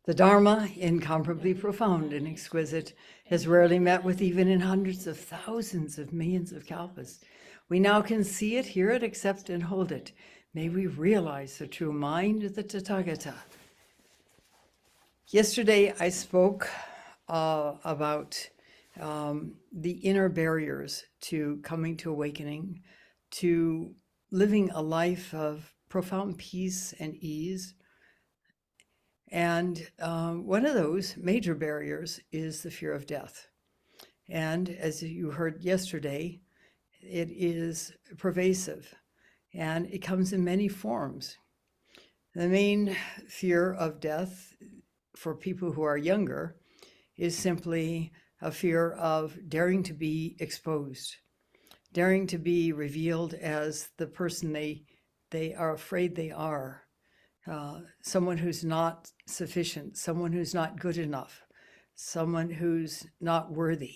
The Dharma, incomparably profound and exquisite, is rarely met with even in hundreds of thousands of millions of kalpas. We now can see it, hear it, accept and hold it. May we realize the true mind of the Tathagata. Yesterday I spoke about the inner barriers to coming to awakening, to living a life of profound peace and ease. And one of those major barriers is the fear of death. And as you heard yesterday, it is pervasive and it comes in many forms. The main fear of death for people who are younger is simply a fear of daring to be exposed, daring to be revealed as the person they are afraid they are. Someone who's not sufficient, someone who's not good enough, someone who's not worthy.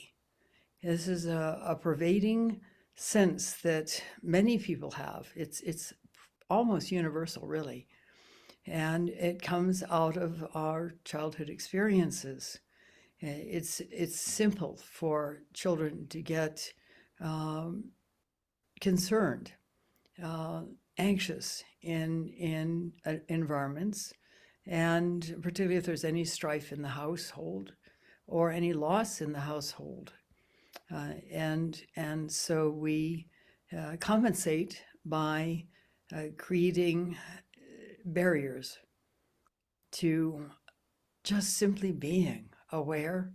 This is a pervading sense that many people have. It's almost universal, really. And it comes out of our childhood experiences. It's simple for children to get concerned, anxious in environments, and particularly if there's any strife in the household or any loss in the household. And so we compensate by creating barriers to just simply being aware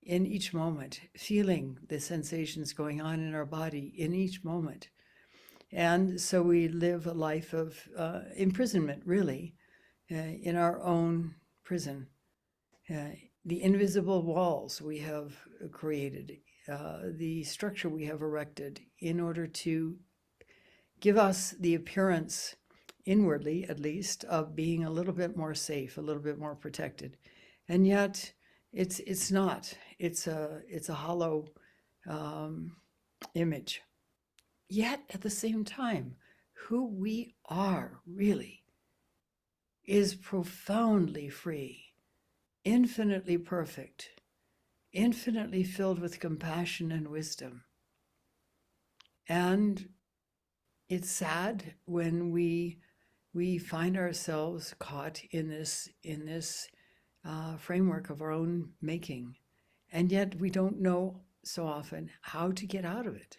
in each moment, feeling the sensations going on in our body in each moment. And so we live a life of imprisonment, really, in our own prison. The invisible walls we have created, the structure we have erected in order to give us the appearance, inwardly at least, of being a little bit more safe, a little bit more protected. And yet it's not. It's a hollow image. Yet at the same time, who we are really is profoundly free, infinitely perfect, infinitely filled with compassion and wisdom. And it's sad when we find ourselves caught in this framework of our own making, and yet we don't know so often how to get out of it.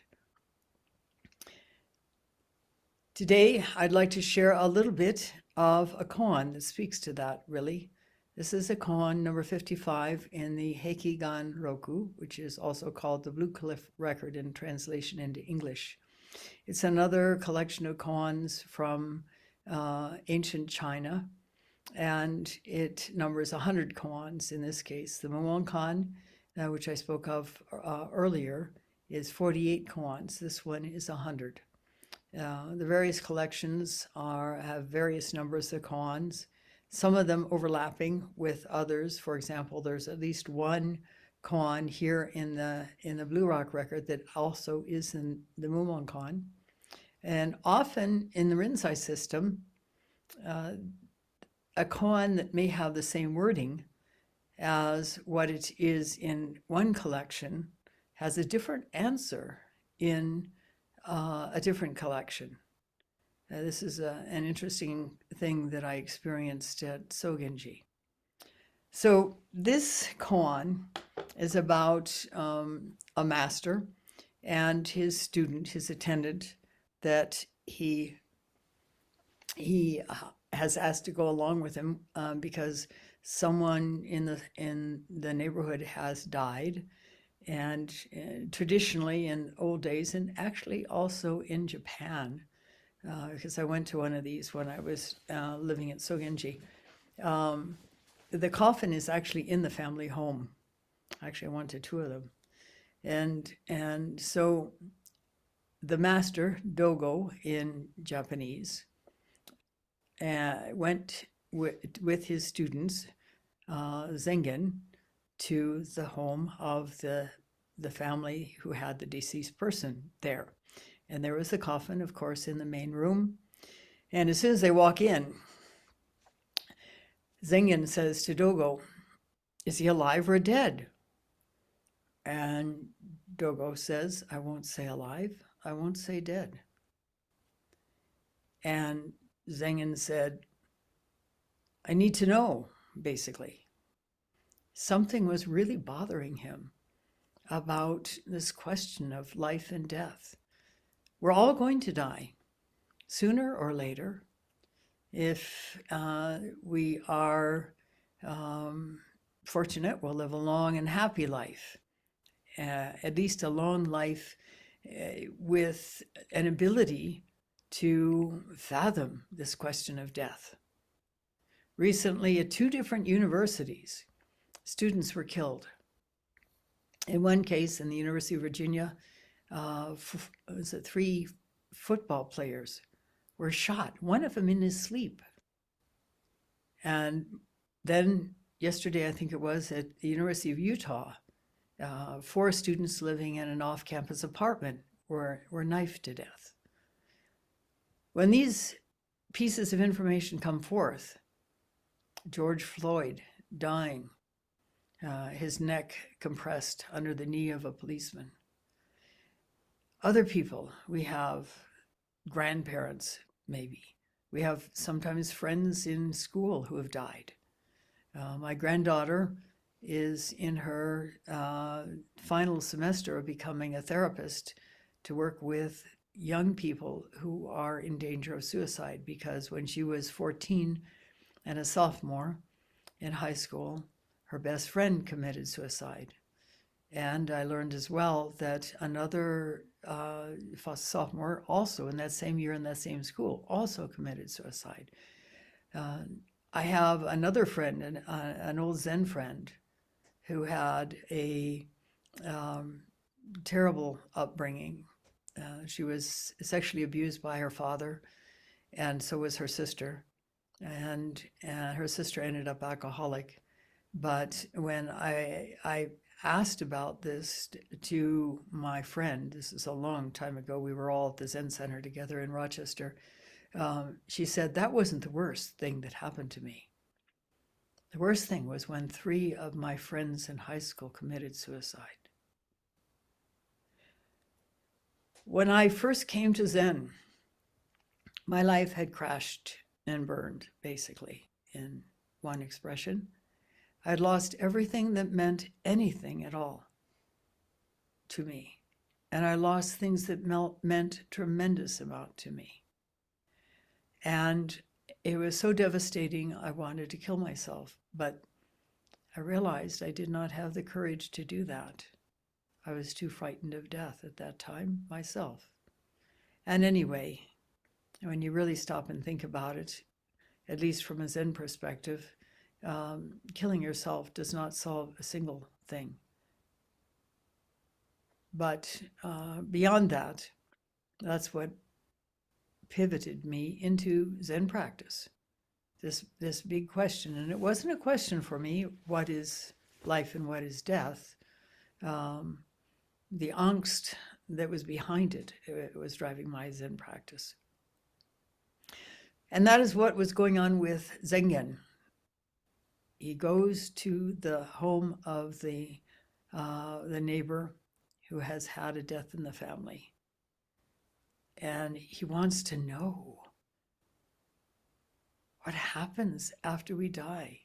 Today, I'd like to share a little bit of a koan that speaks to that, really. This is a koan number 55 in the Heikigan Roku, which is also called the Blue Cliff Record in translation into English. It's another collection of koans from ancient China, and it numbers 100 koans in this case. The Muon koan, which I spoke of earlier, is 48 koans. This one is 100. The various collections have various numbers of koans, some of them overlapping with others. For example, there's at least one koan here in the Blue Rock record that also is in the Muon koan. And often in the Rinzai system, a koan that may have the same wording as what it is in one collection has a different answer in a different collection. This is an interesting thing that I experienced at Sogenji. So this koan is about a master and his student, his attendant, that he has asked to go along with him because someone in the neighborhood has died. And traditionally in old days, and actually also in Japan, because I went to one of these when I was living at Sogenji, the coffin is actually in the family home. Actually, I went to two of them. And so the master, dogo in Japanese, went with his students, Zengen, to the home of the family who had the deceased person there. And there was the coffin, of course, in the main room. And as soon as they walk in, Zengen says to Dogo, "Is he alive or dead?" And Dogo says, "I won't say alive, I won't say dead." And Zengen said, "I need to know," basically. Something was really bothering him about this question of life and death. We're all going to die, sooner or later. If we are fortunate, we'll live a long and happy life, at least a long life with an ability to fathom this question of death. Recently, at 2 different universities, students were killed. In one case, in the University of Virginia, 3 football players were shot, one of them in his sleep. And then yesterday, I think it was, at the University of Utah, 4 students living in an off-campus apartment were knifed to death. When these pieces of information come forth, George Floyd dying, his neck compressed under the knee of a policeman. Other people, we have grandparents, maybe. We have sometimes friends in school who have died. My granddaughter is in her final semester of becoming a therapist to work with young people who are in danger of suicide, because when she was 14 and a sophomore in high school, her best friend committed suicide. And I learned as well that another sophomore, also in that same year in that same school, also committed suicide. I have another friend, an old Zen friend, who had a terrible upbringing. She was sexually abused by her father, and so was her sister. And her sister ended up alcoholic. But when I asked about this to my friend, this is a long time ago, we were all at the Zen Center together in Rochester, she said, that wasn't the worst thing that happened to me. The worst thing was when 3 of my friends in high school committed suicide. When I first came to Zen, my life had crashed and burned, basically, in one expression. I had lost everything that meant anything at all to me. And I lost things that meant tremendous amount to me. And it was so devastating, I wanted to kill myself. But I realized I did not have the courage to do that. I was too frightened of death at that time myself. And anyway, when you really stop and think about it, at least from a Zen perspective, killing yourself does not solve a single thing. But beyond that, that's what pivoted me into Zen practice, this big question. And it wasn't a question for me, what is life and what is death? The angst that was behind it was driving my Zen practice. And that is what was going on with Zengen. He goes to the home of the neighbor who has had a death in the family. And he wants to know what happens after we die.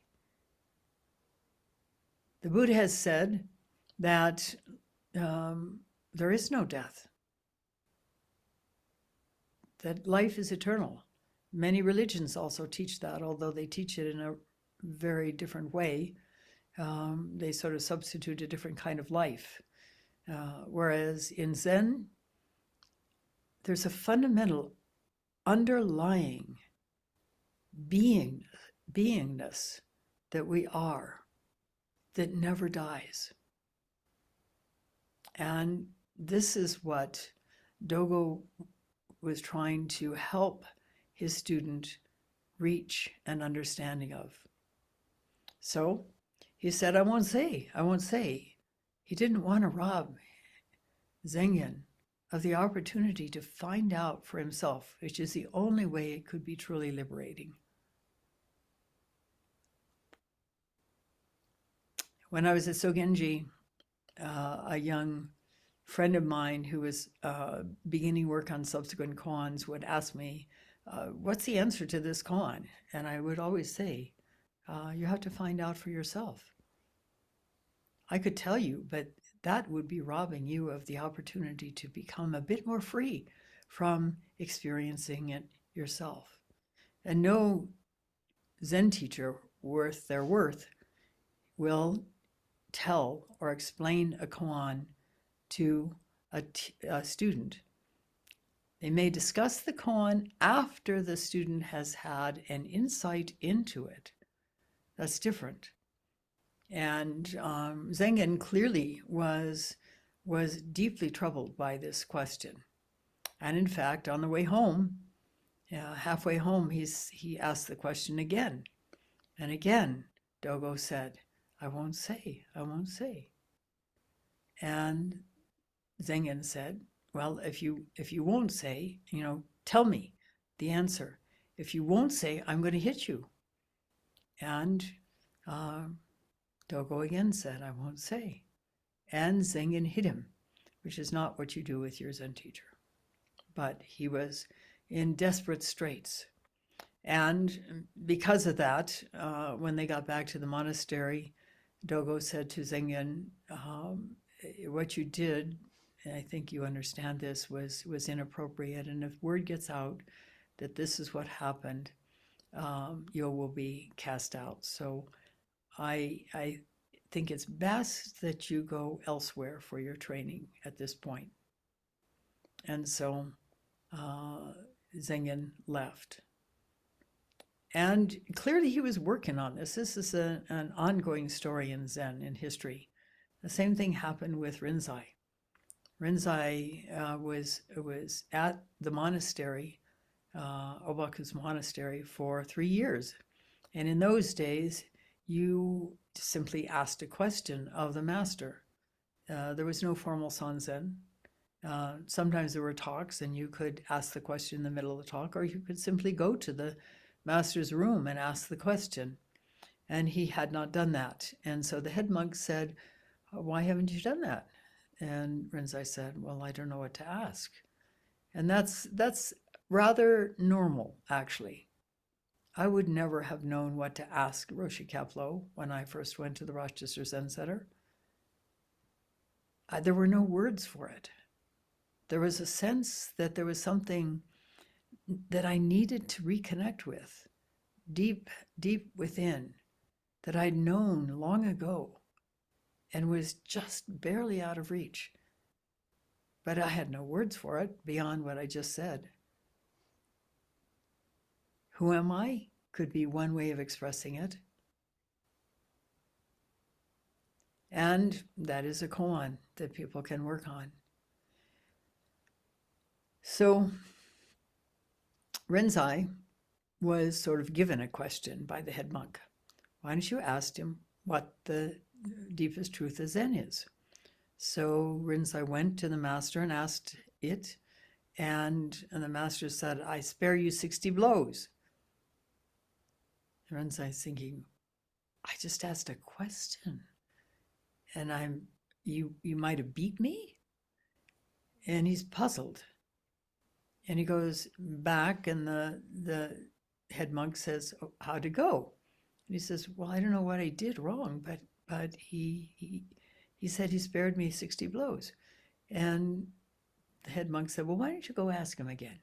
The Buddha has said that there is no death, that life is eternal. Many religions also teach that, although they teach it in a very different way. They sort of substitute a different kind of life. Whereas in Zen, there's a fundamental underlying beingness that we are, that never dies. And this is what Dogo was trying to help his student reach an understanding of. So he said, I won't say. He didn't want to rob Zengen of the opportunity to find out for himself, which is the only way it could be truly liberating. When I was at Sogenji, a young friend of mine who was beginning work on subsequent koans would ask me, what's the answer to this koan? And I would always say, you have to find out for yourself. I could tell you, but that would be robbing you of the opportunity to become a bit more free from experiencing it yourself. And no Zen teacher worth their worth will tell or explain a koan to a student. They may discuss the koan after the student has had an insight into it. That's different. And Zengen clearly was deeply troubled by this question. And in fact, on the way home, halfway home, he asked the question again. And again, Dogo said, I won't say, I won't say. And Zengen said, well, if you won't say, tell me the answer. If you won't say, I'm going to hit you. And Dogo again said, I won't say. And Zengen hit him, which is not what you do with your Zen teacher. But he was in desperate straits. And because of that, when they got back to the monastery, Dogo said to Zengen, what you did, and I think you understand this, was inappropriate. And if word gets out that this is what happened, you will be cast out. So I think it's best that you go elsewhere for your training at this point. And so Zengen left. And clearly he was working on this. This is an ongoing story in Zen, in history. The same thing happened with Rinzai. Rinzai was at the monastery, Obaku's monastery, for 3 years. And in those days, you simply asked a question of the master. There was no formal sanzen. Sometimes there were talks and you could ask the question in the middle of the talk, or you could simply go to the master's room and ask the question. And he had not done that. And so the head monk said, why haven't you done that? And Rinzai said, well, I don't know what to ask. And that's rather normal, actually. I would never have known what to ask Roshi Kapleau when I first went to the Rochester Zen Center. There were no words for it. There was a sense that there was something that I needed to reconnect with, deep, deep within, that I'd known long ago and was just barely out of reach. But I had no words for it beyond what I just said. Who am I? Could be one way of expressing it. And that is a koan that people can work on. So Rinzai was sort of given a question by the head monk. Why don't you ask him what the deepest truth of Zen is? So Rinzai went to the master and asked it, and the master said, I spare you 60 blows. And Rinzai's thinking, I just asked a question, and you might have beat me? And he's puzzled. And he goes back, and the head monk says, oh, how'd it go? And he says, well, I don't know what I did wrong, but he said he spared me 60 blows. And the head monk said, well, why don't you go ask him again?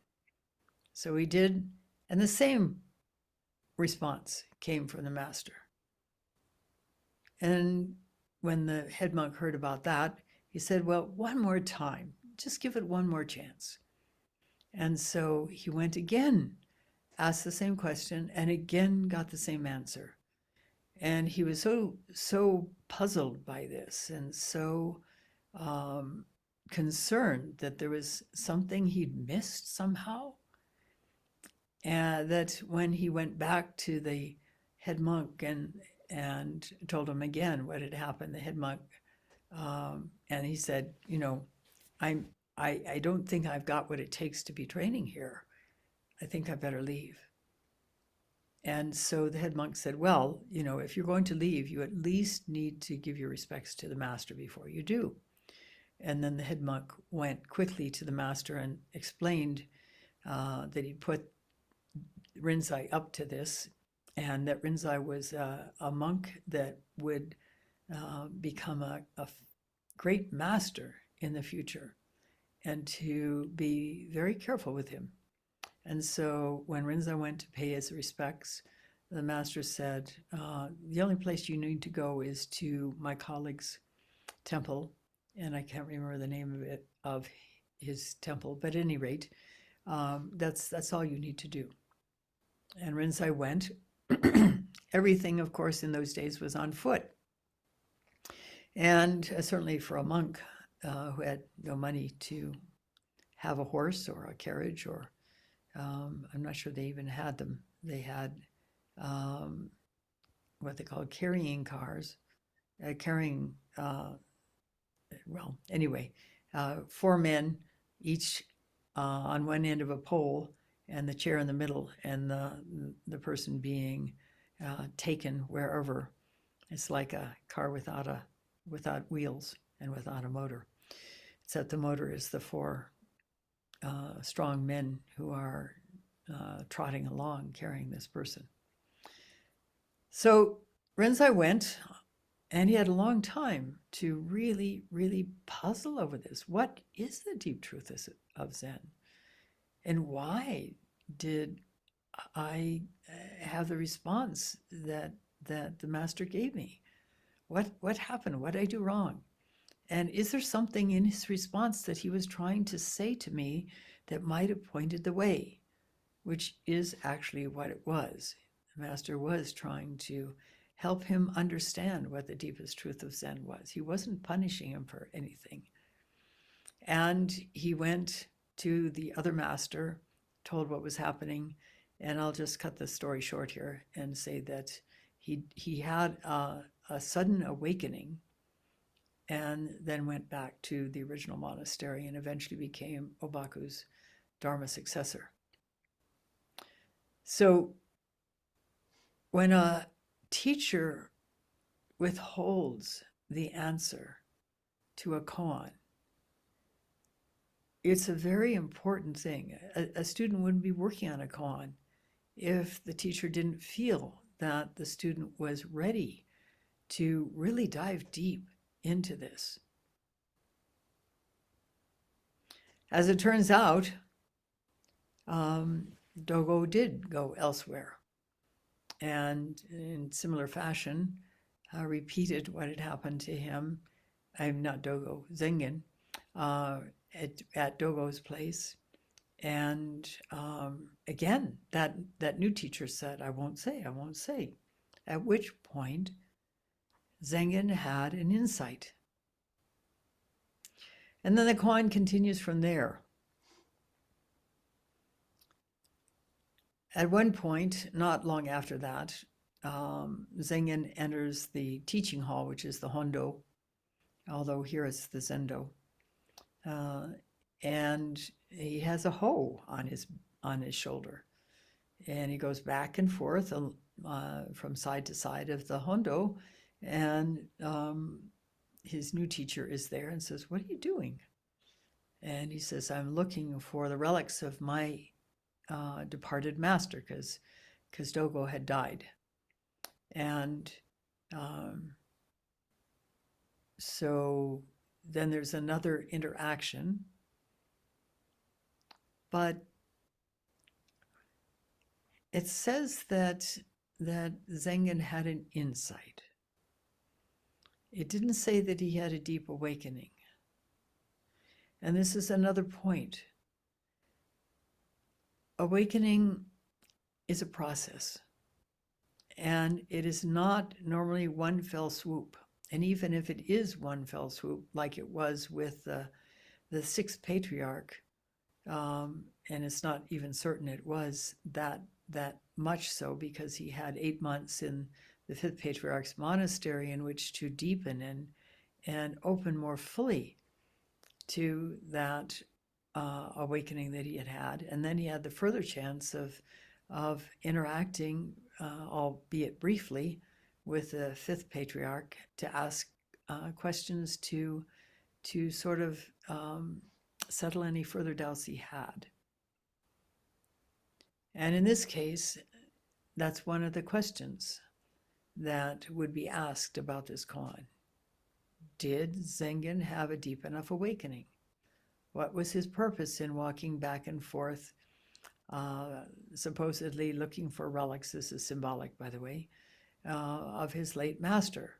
So he did, and the same response came from the master. And when the head monk heard about that, he said, well, one more time, just give it one more chance. And so he went again, asked the same question, and again got the same answer. And he was so puzzled by this and so concerned that there was something he'd missed somehow. And that when he went back to the head monk and told him again what had happened, the head monk, and he said, I don't think I've got what it takes to be training here. I think I better leave. And so the head monk said, well, if you're going to leave, you at least need to give your respects to the master before you do. And then the head monk went quickly to the master and explained that he put Rinzai up to this, and that Rinzai was a monk that would become a great master in the future, and to be very careful with him. And so when Rinzai went to pay his respects, the master said, the only place you need to go is to my colleague's temple, and I can't remember the name of his temple, but at any rate, that's all you need to do. And Rinzai went. Everything, of course, in those days was on foot. And certainly for a monk who had no money to have a horse or a carriage, or I'm not sure they even had them. They had what they called carrying cars, well, anyway, 4 men, each on one end of a pole, and the chair in the middle, and the person being taken wherever. It's like a car without wheels and without a motor, except the motor is the 4 strong men who are trotting along carrying this person. So Rinzai went, and he had a long time to really, really puzzle over this. What is the deep truth of Zen? And why did I have the response that the master gave me? What happened? What did I do wrong? And is there something in his response that he was trying to say to me that might have pointed the way, which is actually what it was. The master was trying to help him understand what the deepest truth of Zen was. He wasn't punishing him for anything. And he went to the other master, told what was happening, and I'll just cut the story short here and say that he had a sudden awakening, and then went back to the original monastery and eventually became Obaku's Dharma successor. So when a teacher withholds the answer to a koan, it's a very important thing. A student wouldn't be working on a koan if the teacher didn't feel that the student was ready to really dive deep into this. As it turns out, Dogo did go elsewhere, and in similar fashion, repeated what had happened to him. I'm not Dogo, Zengen, at Dogo's place. And again, that new teacher said, I won't say. At which point, Zengen had an insight. And then the koan continues from there. At one point, not long after that, Zengen enters the teaching hall, which is the Hondo, although here it's the Zendo. And he has a hoe on his shoulder. And he goes back and forth from side to side of the Hondo, and his new teacher is there and says, what are you doing? And he says, I'm looking for the relics of my departed master, because Dogo had died. And so then there's another interaction, but it says that Zengen had an insight. It didn't say that he had a deep awakening. And this is another point. Awakening is a process, and it is not normally one fell swoop. And even if it is one fell swoop, like it was with the 6th patriarch, and it's not even certain it was that much so, because he had 8 months in the 5th patriarch's monastery in which to deepen and open more fully to that awakening that he had. And then he had the further chance of interacting albeit briefly, with the fifth patriarch to ask questions to sort of settle any further doubts he had. And in this case, that's one of the questions that would be asked about this koan. Did Zengen have a deep enough awakening? What was his purpose in walking back and forth, supposedly looking for relics? This is symbolic, by the way, of his late master.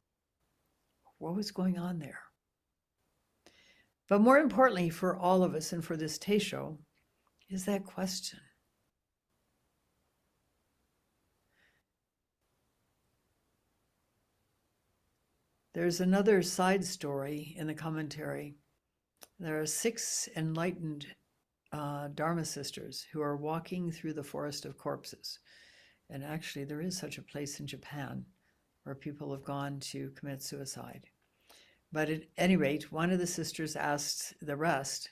What was going on there? But more importantly for all of us and for this Teisho is that question. There's another side story in the commentary. There are 6 enlightened Dharma sisters who are walking through the forest of corpses. And actually, there is such a place in Japan where people have gone to commit suicide. But at any rate, one of the sisters asks the rest,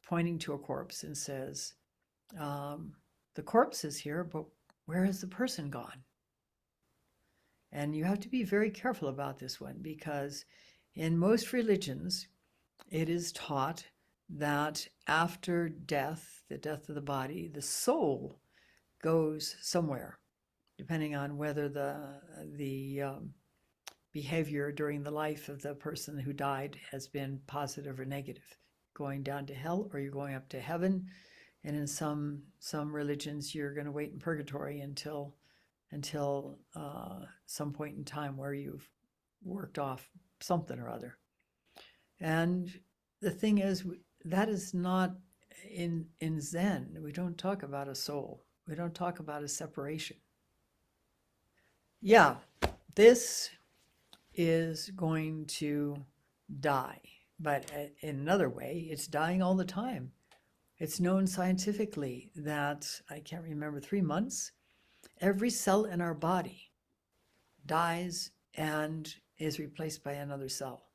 pointing to a corpse, and says, the corpse is here, but where has the person gone? And you have to be very careful about this one, because in most religions, it is taught that after death, the death of the body, the soul goes somewhere, depending on whether the behavior during the life of the person who died has been positive or negative, going down to hell or you're going up to heaven. And in some religions, you're going to wait in purgatory until some point in time where you've worked off something or other. And the thing is, that is not in Zen. We don't talk about a soul. We don't talk about a separation. Yeah, this is going to die, but in another way, it's dying all the time. It's known scientifically that, I can't remember, 3 months, every cell in our body dies and is replaced by another cell.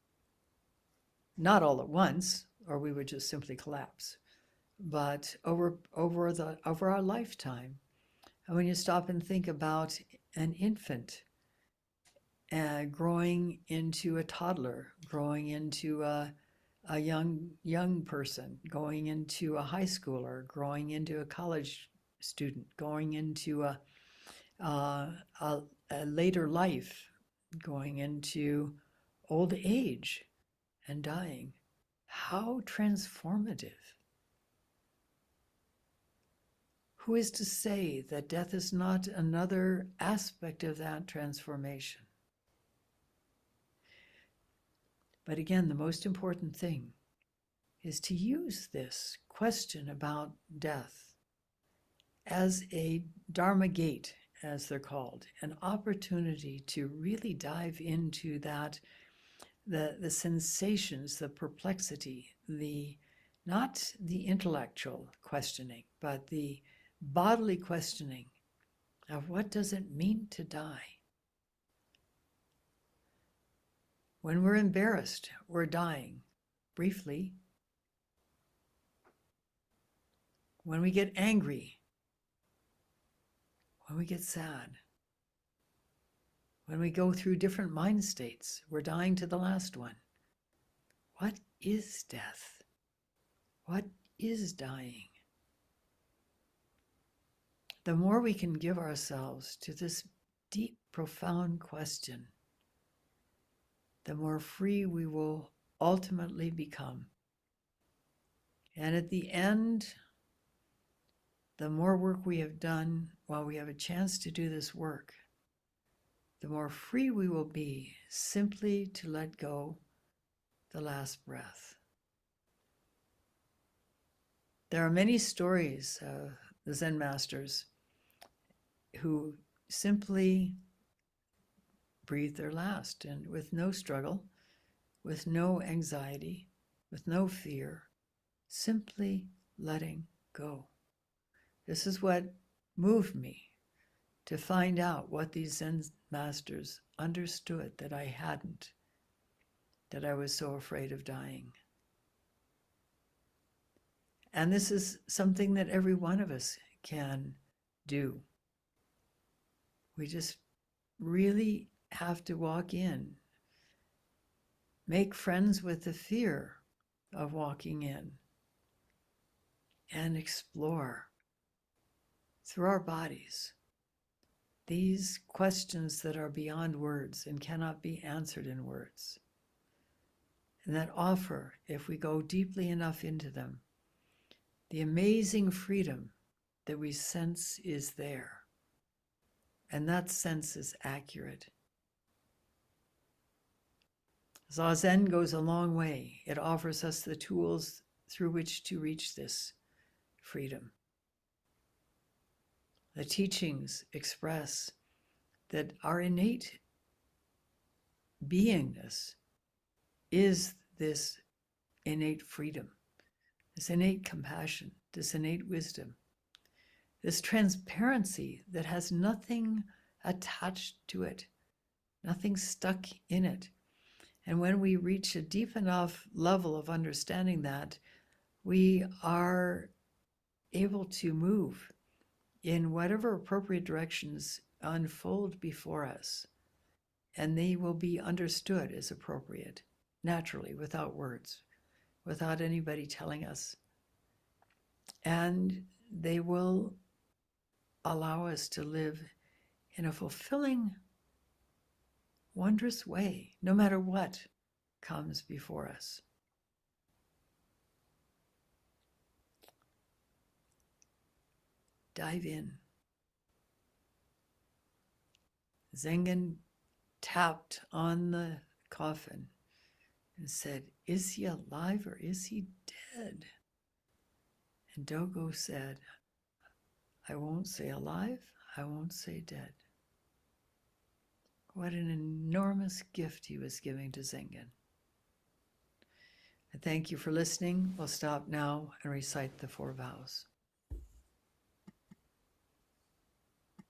Not all at once, or we would just simply collapse, but over our lifetime. And when you stop and think about an infant growing into a toddler, growing into a young person, going into a high schooler, growing into a college student, going into a later life, going into old age and dying. How transformative. Who is to say that death is not another aspect of that transformation? But again, the most important thing is to use this question about death as a Dharma gate, as they're called, an opportunity to really dive into that, the sensations, the perplexity, not the intellectual questioning, but the bodily questioning of what does it mean to die? When we're embarrassed, we're dying briefly. When we get angry, when we get sad, when we go through different mind states, we're dying to the last one. What is death? What is dying? The more we can give ourselves to this deep, profound question, the more free we will ultimately become. And at the end, the more work we have done while we have a chance to do this work, the more free we will be simply to let go the last breath. There are many stories of the Zen masters who simply breathe their last, and with no struggle, with no anxiety, with no fear, simply letting go. This is what moved me to find out what these Zen masters understood that I hadn't, that I was so afraid of dying. And this is something that every one of us can do. We just really have to walk in, make friends with the fear of walking in, and explore through our bodies these questions that are beyond words and cannot be answered in words, and that offer, if we go deeply enough into them, the amazing freedom that we sense is there. And that sense is accurate. Zazen goes a long way. It offers us the tools through which to reach this freedom. The teachings express that our innate beingness is this innate freedom, this innate compassion, this innate wisdom, this transparency that has nothing attached to it, nothing stuck in it. And when we reach a deep enough level of understanding that, we are able to move in whatever appropriate directions unfold before us. And they will be understood as appropriate, naturally, without words, without anybody telling us. And they will allow us to live in a fulfilling, wondrous way, no matter what comes before us. Dive in. Zengen tapped on the coffin and said, "Is he alive or is he dead?" And Dogo said, "I won't say alive, I won't say dead." What an enormous gift he was giving to Zengen. I thank you for listening. We'll stop now and recite the 4 vows.